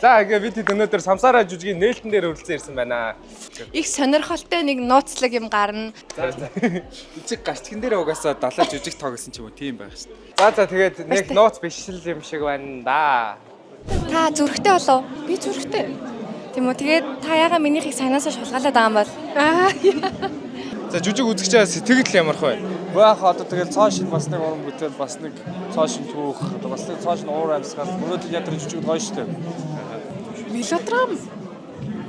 За ингээ бид өнөөдөр Самсараа жүжигийн нээлтэн дээр хүрэлцэн ирсэн байна. Их сонирхолтой нэг нууцлаг юм гарна. Эцэг гачтган дээр угаасаа 70 жүжиг тоглосон ч юм уу тийм байх шүү дээ. За тэгээд нэг нууц биш л юм шиг байна да. Та зүрхтэй болов? Би зүрхтэй. Тийм үү. Тэгээд та яага минийхийг санаасаа шулгаалаад байгаа юм бол? За жүжиг үзэгчээ сэтгэл ямарх вэ? Баах одоо тэгэл цоо шин бас нэг уран бүтээл бас нэг цоо шин түүх бас нэг цоо шин уур амьсгал өнөөдөр ядрын жүжиг гоё шүү дээ. Мелодрам.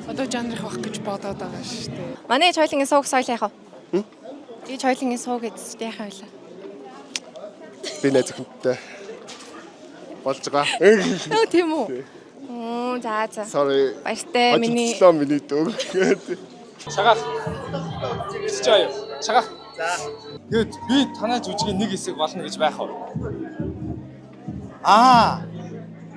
Одоо жанрх байх гэж бодоод байгаа шүү дээ. Манай хоёлынгийн сууг соёл яах вэ? Ээж хоёлынгийн сууг эцэст яах вэ? Би найз охинтой болж байгаа. Нөө тийм үү? За. Sorry. Баяртай миний дөө. Шагаах. Чичээ. Шагаах. За. Тэгэд би танай жүжигийн нэг хэсэг болно гэж байх уу?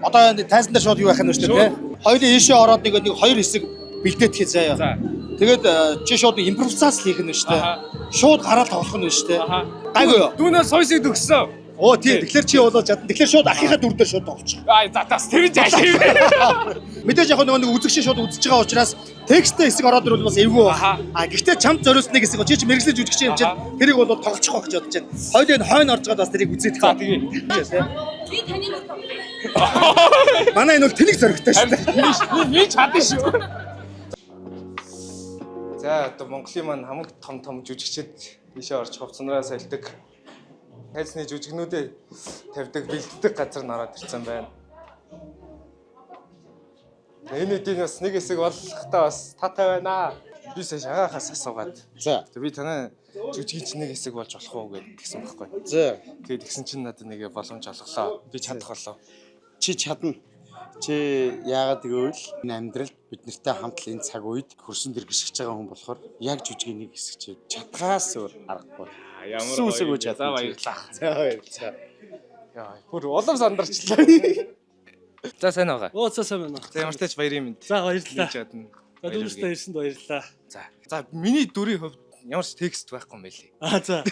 Одоо тайзан дээр шууд юу байх нь вэ те? Хоёулаа ийшээ ороод нэг хоёр хэсэг бэлдээтгэх заяа. За. Тэгээд чи шууд импровизац хийх нь шүү дээ. Шууд гараад тоглох нь шүү дээ. Гайгүй юу? Дүүнээ сойсыг төгссөн. Оо тий, тэгэхээр чи болоо чадна. Тэгэхээр шууд ахихаа дүр дээр шууд тоглочих. За тас тэр жааш юм. Мэдээж яг нэг үзэгчийн шууд үзэж байгаа учраас тексттэй хэсэг ороод ирвэл бас эвгүй байна. Гэхдээ чамд зориулсан нэг хэсэг чи мэрэгчлэж үзэж юм чинь тэрийг бол тоглочих واخ гэж бодож байна. Хоёулаа хойно орж байгаа бас тэрийг үзээд За тэгээ. би таны мөр. Манай энэ бол тэнэг зоригтой шүү дээ. Би чадна шүү. За одоо Монголын маань хамаг том жүжигчид ийшээ орж хувцсанараа сольдог. Хайцны жүжигнүүдэд тавьдаг, бэлддэг газар нь ороод ирсэн байна. Энэ үеийн бас нэг хэсэг болохтой бас таатай байна. Би сая шагаахаас асуугаад. За. Би танай жүжигийн чинь нэг хэсэг болж болох уу гэдгийгсэн байхгүй. За. Тэгээд тэгсэн чинь надад нэг боломж олголоо. Би чадах болов. Чи чадна. Чи яагаад гэвэл энэ амьдралд бид нартай хамт л энэ цаг үед хөрсөн дэр гიშгэж байгаа хүн болохоор яг жүжигийн нэг хэсэг чи чадхаас өөр аргагүй. Ямар үсэг үж За баярлалаа. За баярлалаа. Яа, бүр улам сандарчлаа. За сайн байгаа. Сайн байна. За ямар ч тач баярын мэнд. За баярлалаа. Чадна. За дүүрстэ ирсэнд баярлалаа. За миний дүрийн хувьд ямар ч текст байхгүй юм байлээ. За.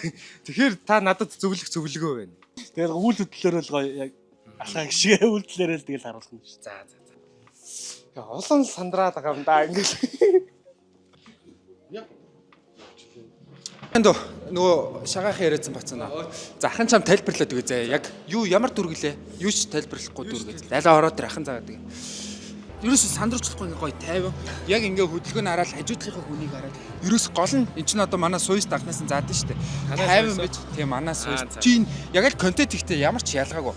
Тэгэхээр та надад зөвлөгөө байна. Тэгэл үйл хөдлөлөөр л гоё яг алхаа гişгээ үйлдэлээрээ л тэгэл харуулна шүү. За. Яа, улам сандраад байгаа юм да ингээл. Энд нөгөө шагаах яриадсан бацана. За ахын чам тайлбарлаад өгөө заяа. Яг юу ямар дүргэлээ? Юу ч тайлбарлахгүй дүргээ. Далаа ороод тэр ахын заагаад. Ерөөсө сандруучлахгүй ингээ гоё тайван. Яг ингээ хөдөлгөөн хараад хажуудлынхаа хүнийг хараад. Ерөөс гол нь эн чинь одоо манай суйс дагнаас нь заадаг штэ. Тайван гэж тийм манай суйс. Чи яг л контент ихтэй ямар ч ялгаагүй.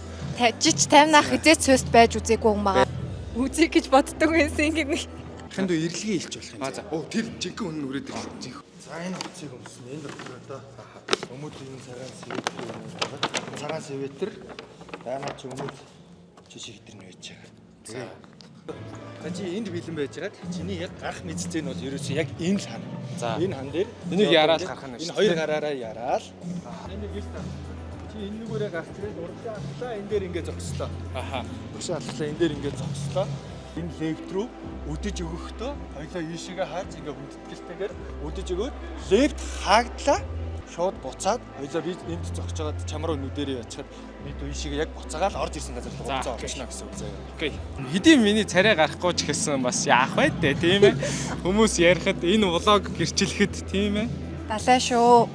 Жич 50-ах хизээч сөст байж үзээгүй юм байгаа. Үзье гэж боддог байсан гинэ. Ахын дөө ирэлгээ хэлж болох юм. За. Оо тэр жинхэнэ үнэн үрээд ирлээ. За энэ утсыг өмсөн энэ доктороо өмүүдийн цагаан сэвэтэр даймаа ч өмүүд жишиг дээр нь байж байгаа. За чи энд бэлэн байжгаад чиний яг гарах мэдцэн нь бол ерөөсөө яг энэ л хан. За. Энэ хан дээр Энийг яараад гарах нь энэ хоёр гараараа яраал. Энийг гэлт таа. Чи энэ нүгээрээ гарцраад урагшаа алтлаа энэ дээр ингээд зогслоо. Аха. Урагшаа алтлаа энэ дээр ингээд зогслоо. Энэ лефт руу үдэж өгөхдөө хоёлаа ийшээгээ хааж ингээ хүндэтгэлтэйгээр үдэж өгөөд лефт хаагдлаа шууд буцаад хоёлаа би энд зогсож байгаад чамруу нүдэрээ ячаад бид ийшээгээ яг буцаагаал орж ирсэн газар руу буцаа орчихно гэсэн үг заяа. Окей. Хэдийн миний царай гарахгүй ч гэсэн бас яах вэ дээ тийм ээ. Хүмүүс ярихад энэ влог гэрчлэхэд тийм ээ. Далаа шүү.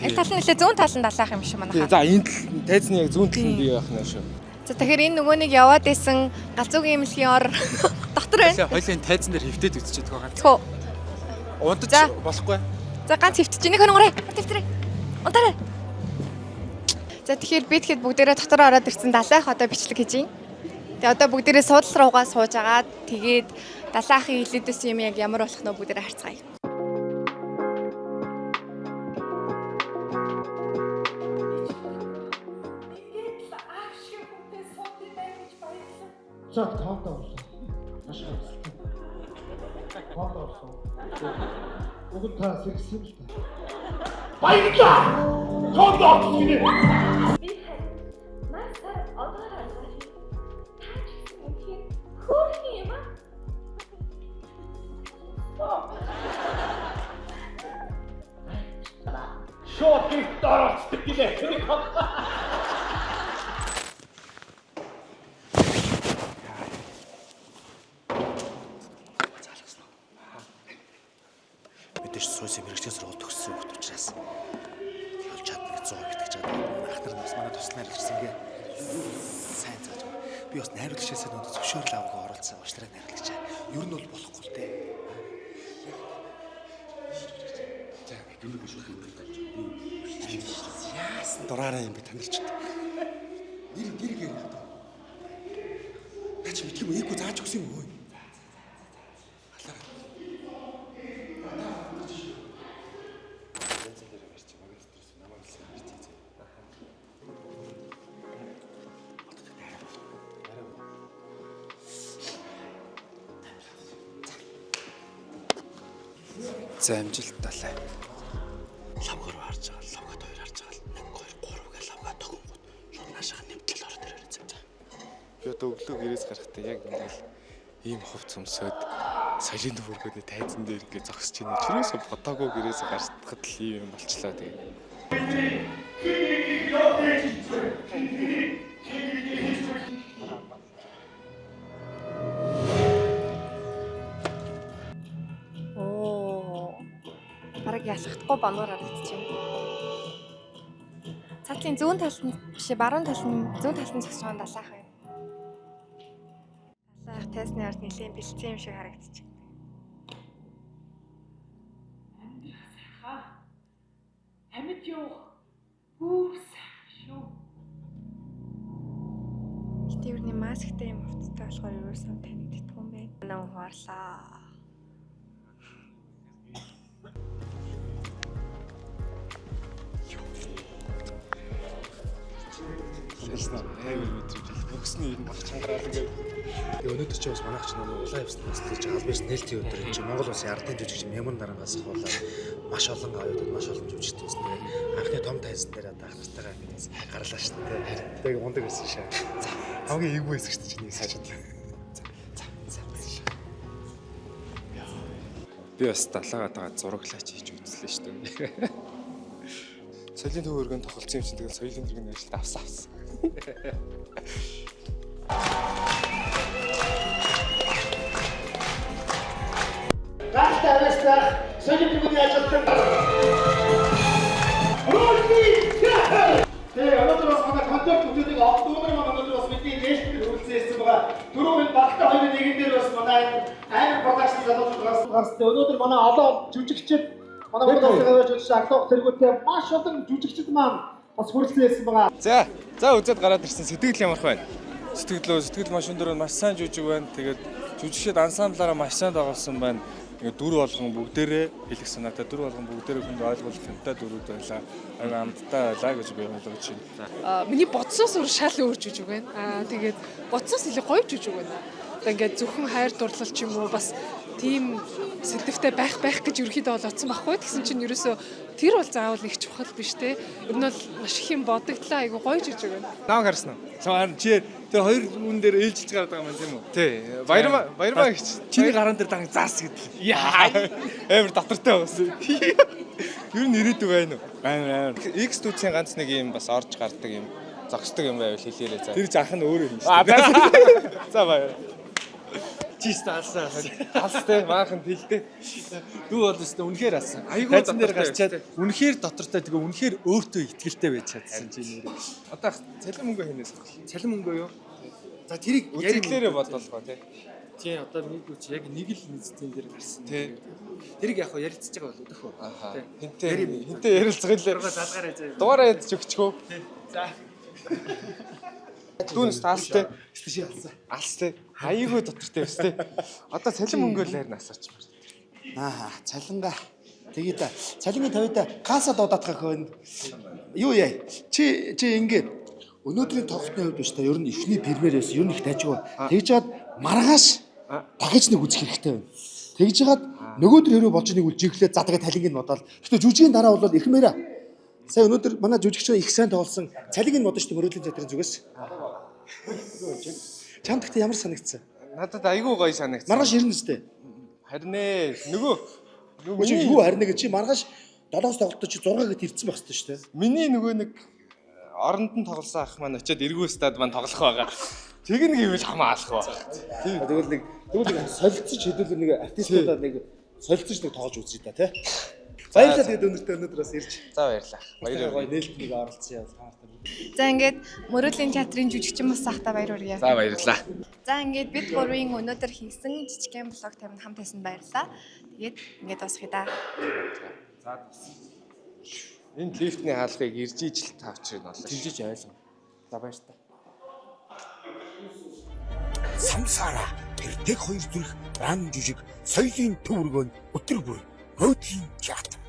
Яг тал нь нэлээ зүүн талын далаах юм шиг манайхаа. За энэ тайзны яг зүүн талд бий байх нь шүү. За тэгэхээр энэ нөгөө нэг яваад исэн галзуугийн имлэгийн ор доктор байна. Хоёлын тайзан дээр хөвтөд үзчихэд байгаа. Тхөө. Удаж болохгүй. За ганц хөвтөж нэг хөнгөрэй. Төвтрээ. Унтаарай. За тэгэхээр би тэгэхэд бүгдээрээ дотор ороод ирсэн далайх одоо бичлэг хийж байна. Тэгээ одоо бүгдээрээ суудлал руугаа сууж агаад тэгээд далайхын хилээдээс юм яг ямар болох нь бүгдээрээ харцгаая. За таатаа болсон. Маш хайртай. Таатаа болсон. Уг та сэргсэн л та. Баярлалаа. Тондоо гинэ. Би насаа одоо хараад таач үгүй хөөх юм аа. Шот гитарч тэлээ. дэш суусан мэрэгчлийн сургууль төгссөн хөлт учраас явж чадна гэж 100% итгэж байгаа. Ахнаар бас манай туслаар ирсэн ингээ сайн зааж байгаа. Би бас найруулагчаасаа нөгөө зөвшөөрөл аваагаа оролцсон уучлаарай найруулагч. Ер нь бол болохгүй л дээ. За гүрэг биш үү? Яасан дураараа юм би танилчд. Нэр гэр л доо. Наач мэдэх юм ийггүй зааж өгсөн юм өө. За амжилт талаа. Лавгаар харж байгаа, лавгад хоёр харж байгаа. 1 2 3 гэж лавгаа төгөнгөт. Шууд наашаа нэмтэл ороод ирээд зам за. Би одоо өглөө гэрээс гарахдаа яг ингээл ийм хувц өмсөд соёлын төвөргөний тайзан дээр ингээд зогсож байна. Чирээсээ бодоогүй гэрээс гарахад л ийм юм болчлаа тэгээ. Бараг ялахдаггүй бомбоор харагдчихэв. Цаатлын зүүн талд нь биш баруун талд нь зүүн талд нь зогсож байгаа далайх байна. Далайх тесны ард нэлийн бэлцэн юм шиг харагдчихэв. Амьд явах бүр сайхан шүү. Гэтэ юу нэг масктай юм хувцастай болохоор ерөөсөн танигддаггүй юм байна. Наа ухаарлаа. Яснаа аягүй мэдрэмж боксны юм баг чангараал ингээд. Тэгээ өнөөдөр чи бас манайх ч нөгөө улаан явснаас тийж албаас нээлтийн өдөр энэ чи Монгол улсын ардын жүжигч Мяман дарангаас хавуулаад маш олон аюулууд маш олон жүжигчтэй байсан. Тэгээ анхны том тайзан дээр одоо ах нартайгаа ингэж гарлаа шүү дээ. Тэгээ ундаг байсан шээ. За хамгийн эвгүй байсан шүү дээ чиний хэсэг чинь. За. Би бас далаагаатаа зураглаач хийж үзлээ шүү дээ. Соёлын төвөргөнд тохолцсон юм чинь тэгэл соёлын төвөргөний ажилд авсан. Гахта аваастаа соёлын төвийн ажилтан. Тэгээ өнөөдөр бас манай концерт бүтээдэг автоомор өнөөдөр бас бидний нээлттэй хөрөлцсөн байгаа. Түрүүн багтаа хоёрын нэгэн дээр бас манай амар продакшн залуучууд гарсан. Өнөөдөр манай олон жүжигчид манай продакшн аваад жүжигч Аглох тэргүүтээ маш олон жүжигчид маань бас хөрөлцсөн байгаа. За үзээд гараад ирсэн сэтгэл ямарх байна. Сэтгэл машин дөрөв маш сайн жүжиг байна. Тэгээд жүжигчид ансамблаараа маш сайн дагуулсан байна. Ингээд дүр болгон бүгдээрээ хэлэх санаатай дүр болгон бүгдээрээ хүнд ойлгуулах юмтай дүрүүд байлаа. Аюу амттай байлаа гэж би ойлгож байна. Миний бодсоос өөр шал өөр жүжиг байна. Тэгээд бодсоос илүү гоё жүжиг байна. Одоо ингээд зөвхөн хайр дурлал ч юм уу бас тийм сэдвтэй байх гэж ерөөхдөө бол утсан байхгүй. Тэгсэн чинь ерөөсөө тэр бол заавал их чухал биш те. Ер нь бол маш их юм бодогдлаа. Айгу гоё жүжиг байна. Наа харсан уу? Цаар чи тэр хоёр хүн дээр ээлжилж гараад байгаа юм тийм үү? Тий. Баярмаа гэж. Чиний гараан дээр дан заас гэдэг. Яа. Амар дотортой байсан. Юу нэрэдэг байна уу? Амар. X дүүцийн ганц нэг юм бас орж гардаг юм. Зогсдог юм байвал хэлээрэй за. Тэр заах нь өөрөө юм шүү дээ. За баяр. Чист алсаа. Алстай маахан хэлдэг. Дүү бол өстө үнэхээр алсан. Айгуу дээр гарчаад үнэхээр дотортой тэгээ үнэхээр өөртөө ихтгэлтэй байж чадсан чи нэр. Одоо цалин мөнгө хийнээс. Цалин мөнгөө юу? За тэрийг Үзэгдлээрээ бодлоо тий. Тий одоо нэггүй чи яг нэг л нэзтийн дээр гарсан. Тий. Тэрийг яг ярилцж байгаа бол өдөхөө. Тий. Хинтээ ярилцгал лээ. Залгаарай заа. Дугаараа ядч өгчхөө. За. Дүүнс таастай. Чи алсан. Алстай. Аяйгүй дотортой өстэй. Одоо цалин мөнгөөр лайр насаач байна. Цалингаа. Тэгээ та цалингийн тавида каса дуудаатах хөөнд. Юу яа? Чи ингээд өнөөдрийн тоглолтын хувьд биш та ер нь эхний премьерээс ер нь их тажиг. Тэгж жаад маргааш дахиж нэг үзэх хэрэгтэй байна. Тэгж жаад нөгөөдөр хэрэг болж нэг үлжиглээ задагаа талиг нь бодоод. Гэхдээ жүжигийн дараа бол их мээрэ. Сая өнөөдөр манай жүжигч их сайн тоглосон. Цалиг нь бодож тийм өрөөлийн театрын зүгээс. Чамд гэхдээ ямар санагдсан? Надад айгүй гоё санагдсан. Маргааш ирнэ үстэй. Харин ээ нөгөө Чи юу харин гэж чи маргааш 7-оос тоглолтод чи 6 гэд ирсэн байх хэрэгтэй шүү дээ. миний нөгөө нэг оронд нь тоглосон ах маань очиад эргүү стад маань тоглох байгаа. Тэг нэг юм хамаалах ба. Тэгвэл нэг солилцож хэдүүл нэг артистуудаа нэг солилцож нэг тоож үзье та тий. Баярлалаа тэгээд өнөөдөр бас ирж. За баярлалаа. Баярлалаа. Гоё нээлтнийг оролцсон яа таартай. За ингээд Мөрөөдлийн театрын жүжигчин бас ахта баяр хүргэе. За баярлалаа. За ингээд бид гурвын өнөөдөр хийсэн жижигхэн блог тамид хамт байсан баярлалаа. Тэгээд ингээд дуусгая да. Энэ лифтний хаалгыг ирж ижил тавчих нь болоо. Жижиж айлсан. За баярлалаа. Самсара тэр тэг хоёр зүрх ран жижиг соёлын төвөргөнд өтөр бүр Мөрөөдлийн театр